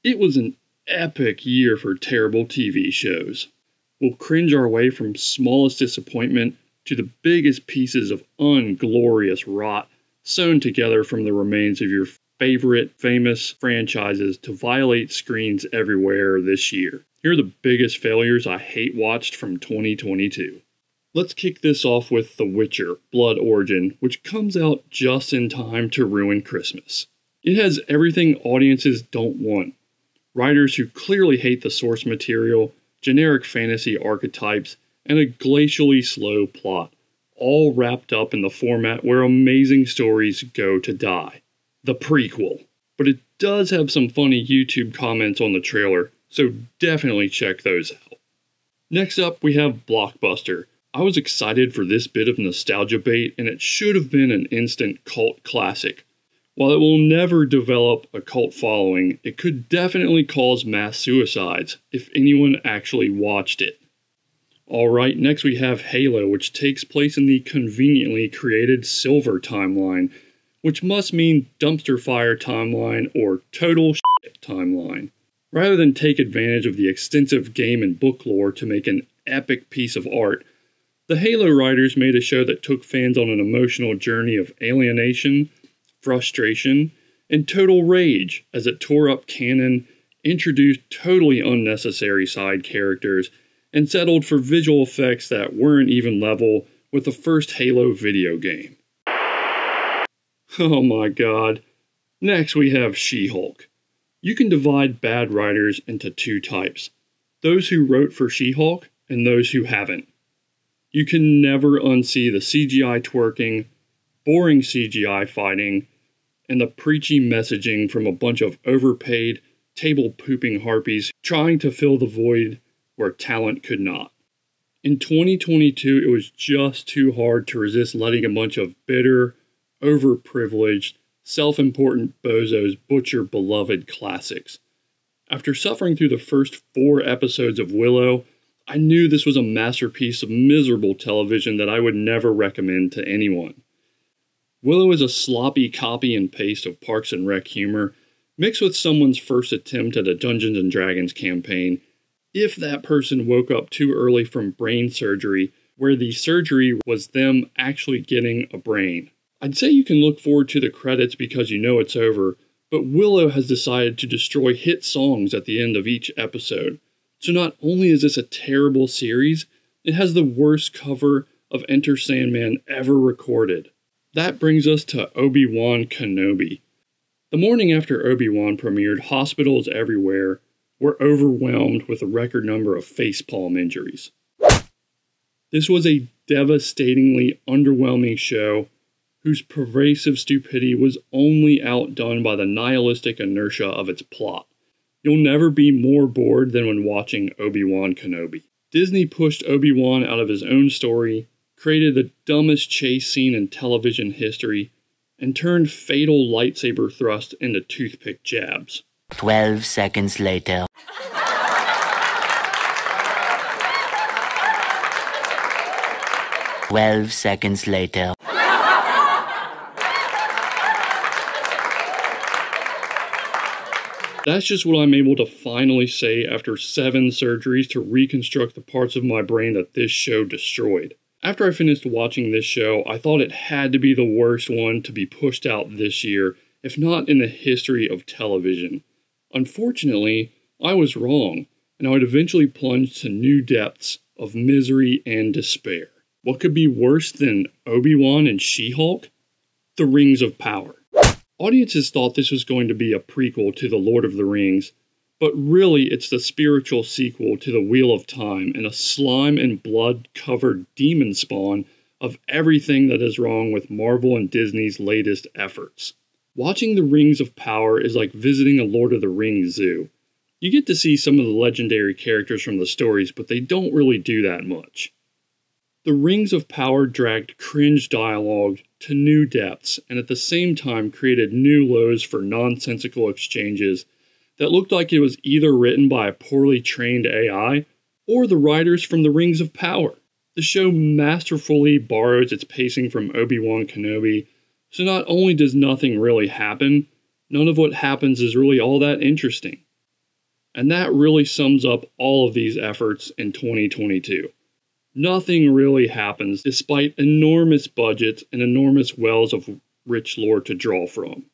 It was an epic year for terrible TV shows. We'll cringe our way from smallest disappointment to the biggest pieces of unglorious rot sewn together from the remains of your favorite famous franchises to violate screens everywhere this year. Here are the biggest failures I hate watched from 2022. Let's kick this off with The Witcher: Blood Origin, which comes out just in time to ruin Christmas. It has everything audiences don't want. Writers who clearly hate the source material, generic fantasy archetypes, and a glacially slow plot, all wrapped up in the format where amazing stories go to die. The prequel. But it does have some funny YouTube comments on the trailer, so definitely check those out. Next up, we have Blockbuster. I was excited for this bit of nostalgia bait, and it should have been an instant cult classic. While it will never develop a cult following, it could definitely cause mass suicides if anyone actually watched it. Alright, next we have Halo, which takes place in the conveniently created Silver timeline, which must mean dumpster fire timeline or total shit timeline. Rather than take advantage of the extensive game and book lore to make an epic piece of art, the Halo writers made a show that took fans on an emotional journey of alienation, frustration, and total rage as it tore up canon, introduced totally unnecessary side characters, and settled for visual effects that weren't even level with the first Halo video game. Oh my god. Next we have She-Hulk. You can divide bad writers into two types: those who wrote for She-Hulk and those who haven't. You can never unsee the CGI twerking, boring CGI fighting, and the preachy messaging from a bunch of overpaid, table-pooping harpies trying to fill the void where talent could not. In 2022, it was just too hard to resist letting a bunch of bitter, overprivileged, self-important bozos butcher beloved classics. After suffering through the first 4 episodes of Willow, I knew this was a masterpiece of miserable television that I would never recommend to anyone. Willow is a sloppy copy and paste of Parks and Rec humor, mixed with someone's first attempt at a Dungeons & Dragons campaign, if that person woke up too early from brain surgery, where the surgery was them actually getting a brain. I'd say you can look forward to the credits because you know it's over, but Willow has decided to destroy hit songs at the end of each episode. So not only is this a terrible series, it has the worst cover of Enter Sandman ever recorded. That brings us to Obi-Wan Kenobi. The morning after Obi-Wan premiered, hospitals everywhere were overwhelmed with a record number of facepalm injuries. This was a devastatingly underwhelming show whose pervasive stupidity was only outdone by the nihilistic inertia of its plot. You'll never be more bored than when watching Obi-Wan Kenobi. Disney pushed Obi-Wan out of his own story, created the dumbest chase scene in television history, and turned fatal lightsaber thrust into toothpick jabs. 12 seconds later. 12 seconds later. That's just what I'm able to finally say after 7 surgeries to reconstruct the parts of my brain that this show destroyed. After I finished watching this show, I thought it had to be the worst one to be pushed out this year, if not in the history of television. Unfortunately, I was wrong, and I would eventually plunge to new depths of misery and despair. What could be worse than Obi-Wan and She-Hulk? The Rings of Power. Audiences thought this was going to be a prequel to The Lord of the Rings, but really it's the spiritual sequel to The Wheel of Time and a slime and blood-covered demon spawn of everything that is wrong with Marvel and Disney's latest efforts. Watching The Rings of Power is like visiting a Lord of the Rings zoo. You get to see some of the legendary characters from the stories, but they don't really do that much. The Rings of Power dragged cringe dialogue to new depths, and at the same time created new lows for nonsensical exchanges that looked like it was either written by a poorly trained AI or the writers from The Rings of Power. The show masterfully borrows its pacing from Obi-Wan Kenobi, so not only does nothing really happen, none of what happens is really all that interesting. And that really sums up all of these efforts in 2022. Nothing really happens despite enormous budgets and enormous wells of rich lore to draw from.